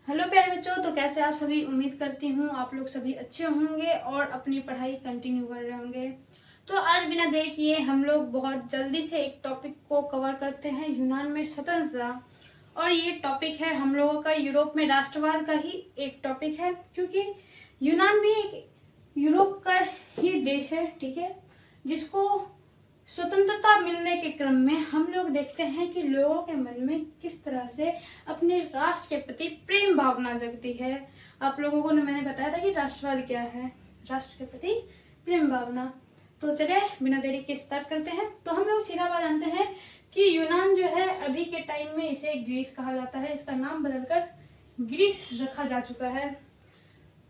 Hello प्यारे बच्चों, तो कैसे आप सभी। उम्मीद करती हूँ आप लोग सभी अच्छे होंगे और अपनी पढ़ाई कंटिन्यू कर रहे होंगे। तो आज बिना देर किए हम लोग बहुत जल्दी से एक टॉपिक को कवर करते हैं, यूनान में स्वतंत्रता। और ये टॉपिक है हम लोगों का यूरोप में राष्ट्रवाद का ही एक टॉपिक है, क्योंकि यूनान भी एक यूरोप का ही देश है, ठीक है, जिसको स्वतंत्रता मिलने के क्रम में हम लोग देखते हैं कि लोगों के मन में किस तरह से अपने राष्ट्र के प्रति प्रेम भावना जगती है। आप लोगों को मैंने बताया था कि राष्ट्रवाद क्या है, राष्ट्र के प्रति प्रेम भावना। तो चलिए बिना देरी के स्टार्ट करते हैं। तो हम लोग सीधा बात जानते हैं कि यूनान जो है अभी के टाइम में इसे ग्रीस कहा जाता है, इसका नाम बदलकर ग्रीस रखा जा चुका है।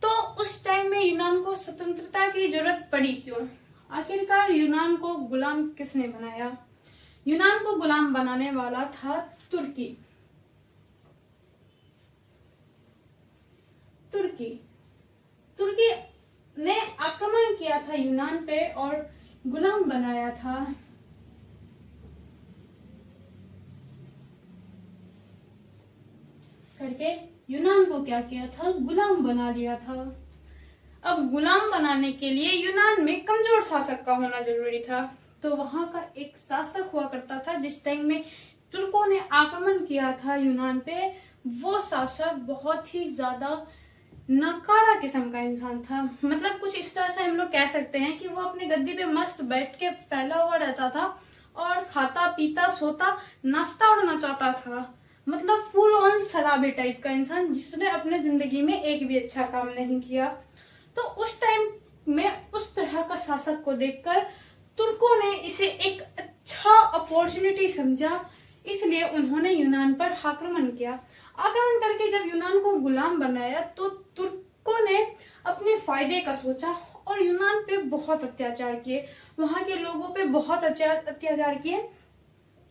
तो उस टाइम में यूनान को स्वतंत्रता की जरूरत पड़ी क्यों? आखिरकार यूनान को गुलाम किसने बनाया? यूनान को गुलाम बनाने वाला था तुर्की। तुर्की ने आक्रमण किया था यूनान पे और गुलाम बनाया था। करके यूनान को क्या किया था? गुलाम बना लिया था। अब गुलाम बनाने के लिए यूनान में कमजोर शासक का होना जरूरी था। तो वहां का एक शासक हुआ करता था जिस टाइम में तुर्कों ने आक्रमण किया था यूनान पे। वो शासक बहुत ही ज्यादा नकारा किस्म का इंसान था। मतलब कुछ इस तरह से हम लोग कह सकते हैं कि वो अपने गद्दी पे मस्त बैठ के फैला हुआ रहता था और खाता पीता सोता नाश्ता और नचाता था। मतलब फुल ऑन शराबी टाइप का इंसान, जिसने अपने जिंदगी में एक भी अच्छा काम नहीं किया। तो उस टाइम में उस तरह का शासक को देखकर तुर्कों ने इसे एक अच्छा अपॉर्चुनिटी समझा, इसलिए उन्होंने यूनान पर आक्रमण किया। आक्रमण करके जब यूनान को गुलाम बनाया तो तुर्कों ने अपने फायदे का सोचा और यूनान पे बहुत अत्याचार किए, वहां के लोगों पे बहुत अत्याचार किए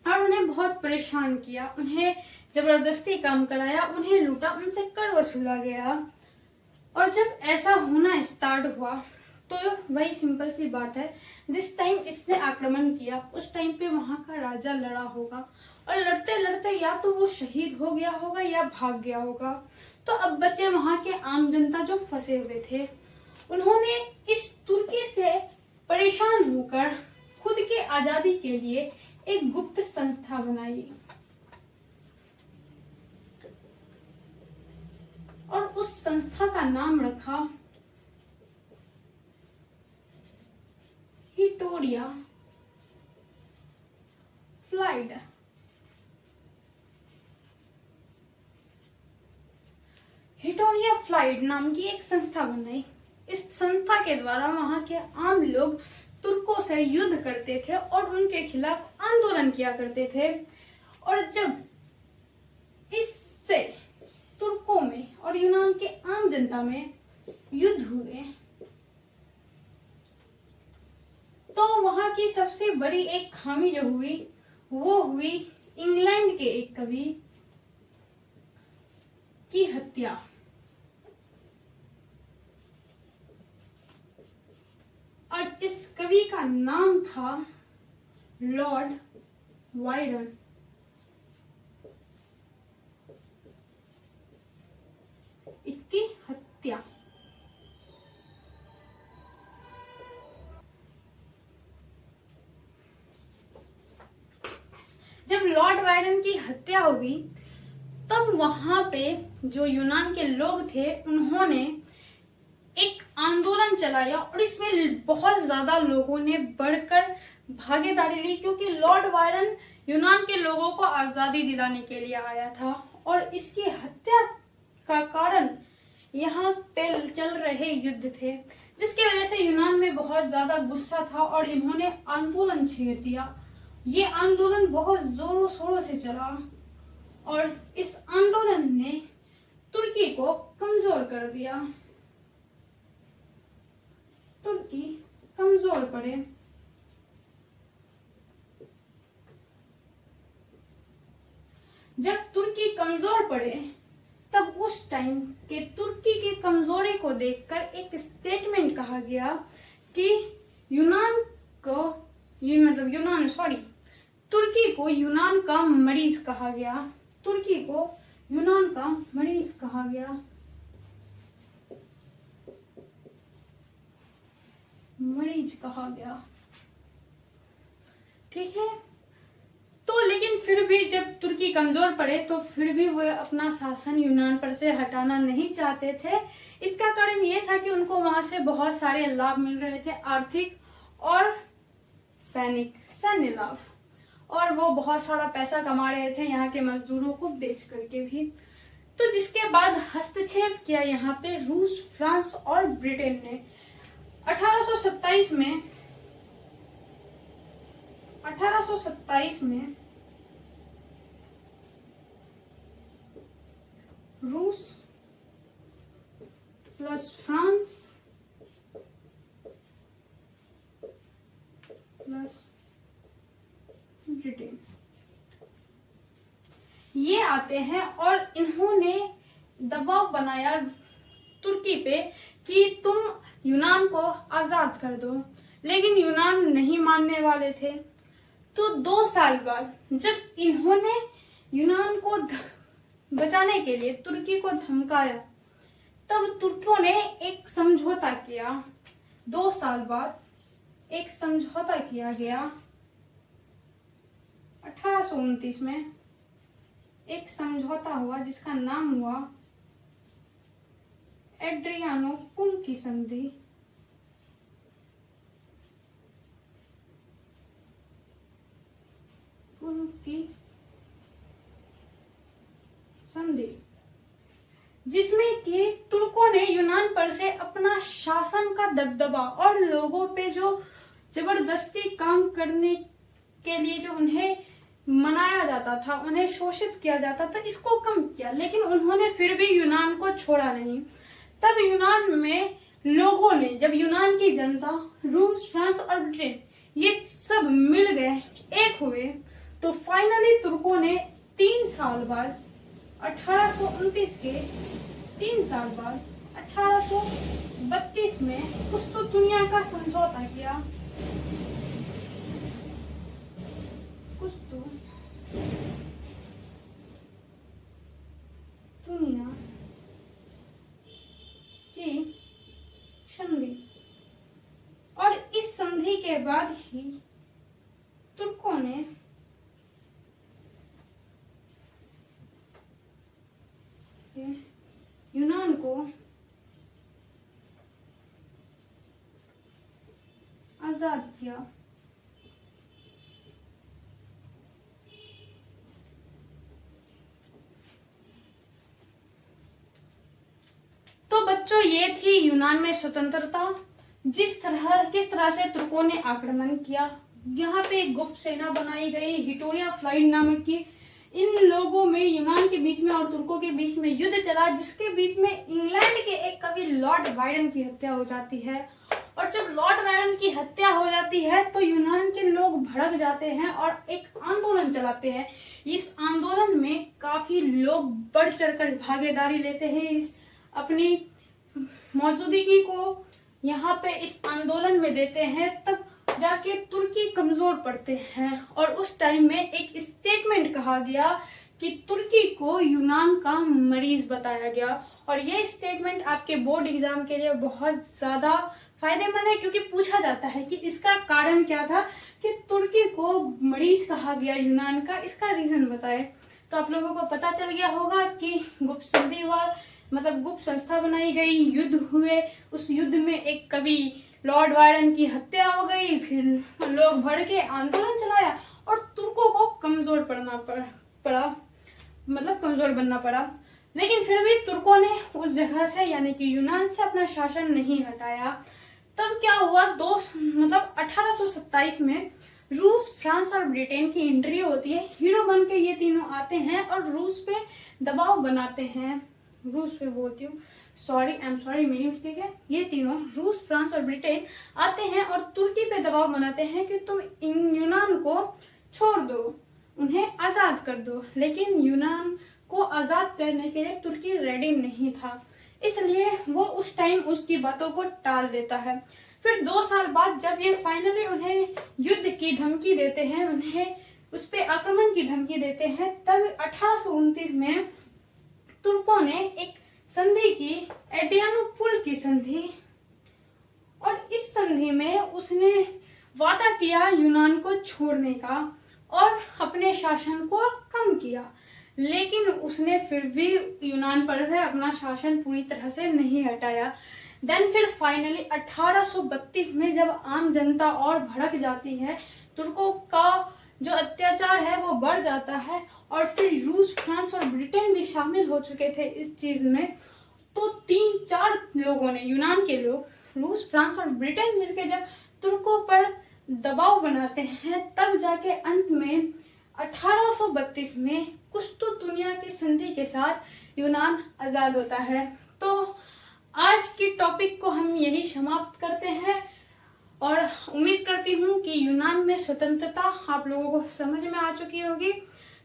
और उन्हें बहुत परेशान किया। उन्हें जबरदस्ती काम कराया, उन्हें लूटा, उनसे कर वसूला गया। और जब ऐसा होना स्टार्ट हुआ तो वही सिंपल सी बात है, जिस टाइम इसने आक्रमण किया उस टाइम पे वहां का राजा लड़ा होगा और लड़ते लड़ते या तो वो शहीद हो गया होगा या भाग गया होगा। तो अब बचे वहां के आम जनता जो फंसे हुए थे। उन्होंने इस तुर्की से परेशान होकर खुद के आजादी के लिए एक गुप्त संस्था बनाई और उस संस्था का नाम रखा हिटोरिया फ्लाइड। हिटोरिया फ्लाइड नाम की एक संस्था बनाई। इस संस्था के द्वारा वहां के आम लोग तुर्कों से युद्ध करते थे और उनके खिलाफ आंदोलन किया करते थे। और जब इससे तुर्कों में और यूनान के आम जनता में युद्ध हुए तो वहां की सबसे बड़ी एक खामी जो हुई वो हुई इंग्लैंड के एक कवि की हत्या। और इस कवि का नाम था लॉर्ड वायरन। इसकी हत्या जब लॉर्ड वायरन की हत्या हुई तब वहां पे जो यूनान के लोग थे उन्होंने एक आंदोलन चलाया और इसमें बहुत ज्यादा लोगों ने बढ़कर भागीदारी ली, क्योंकि लॉर्ड वायरन यूनान के लोगों को आजादी दिलाने के लिए आया था। और इसकी हत्या का कारण यहाँ पे चल रहे युद्ध थे, जिसकी वजह से यूनान में बहुत ज्यादा गुस्सा था और इन्होंने आंदोलन छेड़ दिया। ये आंदोलन बहुत जोरों शोरों से चला और इस आंदोलन ने तुर्की को कमजोर कर दिया। तुर्की कमजोर पड़े। जब तुर्की कमजोर पड़े तब उस टाइम के तुर्की की कमजोरी को देखकर एक स्टेटमेंट कहा गया कि तुर्की को यूनान का मरीज कहा गया। तुर्की को यूनान का मरीज कहा गया। मरीज कहा गया, ठीक है। तो लेकिन फिर भी जब तुर्की कमजोर पड़े तो फिर भी वो अपना शासन यूनान पर से हटाना नहीं चाहते थे। इसका कारण ये था कि उनको वहां से बहुत सारे लाभ मिल रहे थे, आर्थिक और सैन्य लाभ, और वो बहुत सारा पैसा कमा रहे थे यहाँ के मजदूरों को बेच करके भी। तो जिसके बाद हस्तक्षेप किया यहाँ पे रूस, फ्रांस और ब्रिटेन ने 1827 में रूस प्लस फ्रांस प्लस ब्रिटेन ये आते हैं और इन्होंने दबाव बनाया तुर्की पे कि तुम यूनान को आजाद कर दो, लेकिन यूनान नहीं मानने वाले थे। तो 2 साल बाद जब इन्होंने यूनान को बचाने के लिए तुर्की को धमकाया, तब तुर्कों ने एक समझौता किया। 2 साल बाद एक समझौता किया गया 1829 में। एक समझौता हुआ जिसका नाम हुआ एड्रियानोपुल की संधि। पुल की संधि, जिसमें कि तुर्कों ने यूनान पर से अपना शासन का दबदबा और लोगों पे जो जबरदस्ती काम करने के लिए जो उन्हें मनाया जाता था, उन्हें शोषित किया जाता था, इसको कम किया। लेकिन उन्होंने फिर भी यूनान को छोड़ा नहीं। तब यूनान में लोगों ने, जब यूनान की जनता, रूस, फ्रांस और ब्रिटेन ये सब मिल गए, एक हुए, तो फाइनली तुर्कों ने 3 साल बाद 1829 के 3 साल बाद 1832 में कुस्तुतुनिया का समझौता किया। कुस्तुतुनिया की संधि, और इस संधि के बाद ही तुर्कों ने यूनान को आजाद किया। तो बच्चों ये थी यूनान में स्वतंत्रता, किस तरह से तुर्कों ने आक्रमण किया। यहाँ पे एक गुप्त सेना बनाई गई, हिटोरिया फ्लाइट नामक की। इन लोगों में, यूनान के बीच में और तुर्कों के बीच में युद्ध चला, जिसके बीच में इंग्लैंड के एक कवि लॉर्ड बायरन की हत्या हो जाती है। और जब लॉर्ड बायरन की हत्या हो जाती है तो यूनान के लोग भड़क जाते हैं और एक आंदोलन चलाते हैं। इस आंदोलन में काफी लोग बढ़ चढ़कर भागीदारी लेते हैं, इस अपनी मौजूदगी को यहाँ पे इस आंदोलन में देते हैं। तब जाके तुर्की कमजोर पड़ते हैं और उस टाइम में एक स्टेटमेंट कहा गया कि तुर्की को यूनान का मरीज बताया गया। और ये स्टेटमेंट आपके बोर्ड एग्जाम के लिए बहुत ज्यादा फायदेमंद है, क्योंकि पूछा जाता है कि इसका कारण क्या था कि तुर्की को मरीज कहा गया यूनान का, इसका रीजन बताए। तो आप लोगों को पता चल गया होगा कि गुप्त संधि हुआ, मतलब गुप्त संस्था बनाई गई, युद्ध हुए, उस युद्ध में एक कवि लॉर्ड बायरन की हत्या हो गई, फिर लोग भड़ के आंदोलन चलाया और तुर्कों को कमजोर बनना पड़ा। लेकिन फिर भी तुर्कों ने उस जगह से, यानी कि यूनान से, अपना शासन नहीं हटाया। तब क्या हुआ, 1827 में रूस, फ्रांस और ब्रिटेन की एंट्री होती है। हीरो बन के ये तीनों आते हैं और रूस पे दबाव बनाते हैं। रूस पे बोलती हूँ, सॉरी मेरी मिस्टेक है। ये तीनों, रूस, फ्रांस और ब्रिटेन, आते हैं और तुर्की पे दबाव बनाते हैं कि तुम यूनान को छोड़ दो, उन्हें आजाद कर दो। लेकिन यूनान को आजाद करने के लिए तुर्की रेडी नहीं था, इसलिए वो उस टाइम उसकी बातों को टाल देता है। फिर 2 साल बाद जब ये फाइनली उन्हें युद्ध की धमकी देते हैं, उन्हें उस पे आक्रमण की धमकी देते हैं, तब 1829 में तुर्कों ने एक संधि की, एड्रियानोपुल की संधि, और इस संधि में उसने वादा किया यूनान को छोड़ने का और अपने शासन को कम किया, लेकिन उसने फिर भी यूनान पर से अपना शासन पूरी तरह से नहीं हटाया। देन फिर फाइनली 1832 में जब आम जनता और भड़क जाती है, तुर्कों का जो अत्याचार है वो बढ़ जाता है, और फिर रूस, फ्रांस और ब्रिटेन भी शामिल हो चुके थे इस चीज में। तो 3-4 लोगों ने, यूनान के लोग, रूस, फ्रांस और ब्रिटेन मिलकर जब तुर्कों पर दबाव बनाते हैं, तब जाके अंत में 1832 में कुस्तुंतुनिया की संधि के साथ यूनान आजाद होता है। तो आज की टॉपिक को हम यही समाप्त करते हैं, और उम्मीद करती हूँ कि यूनान में स्वतंत्रता आप लोगों को समझ में आ चुकी होगी।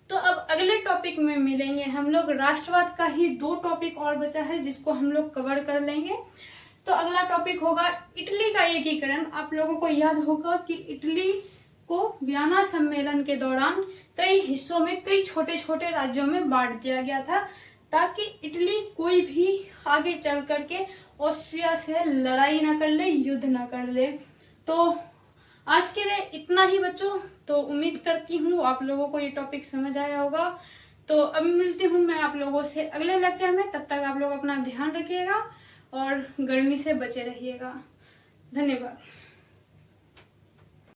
तो अब अगले टॉपिक में मिलेंगे हम लोग। राष्ट्रवाद का ही 2 टॉपिक और बचा है जिसको हम लोग कवर कर लेंगे। तो अगला टॉपिक होगा इटली का एकीकरण। आप लोगों को याद होगा कि इटली को वियना सम्मेलन के दौरान कई हिस्सों में, कई छोटे छोटे राज्यों में बांट दिया गया था, ताकि इटली कोई भी आगे चल करके ऑस्ट्रिया से लड़ाई ना कर ले, युद्ध ना कर ले। तो आज के लिए इतना ही बच्चों। तो उम्मीद करती हूँ आप लोगों को ये टॉपिक समझ आया होगा। तो अब मिलती हूँ मैं आप लोगों से अगले लेक्चर में। तब तक आप लोग अपना ध्यान रखिएगा और गर्मी से बचे रहिएगा। धन्यवाद।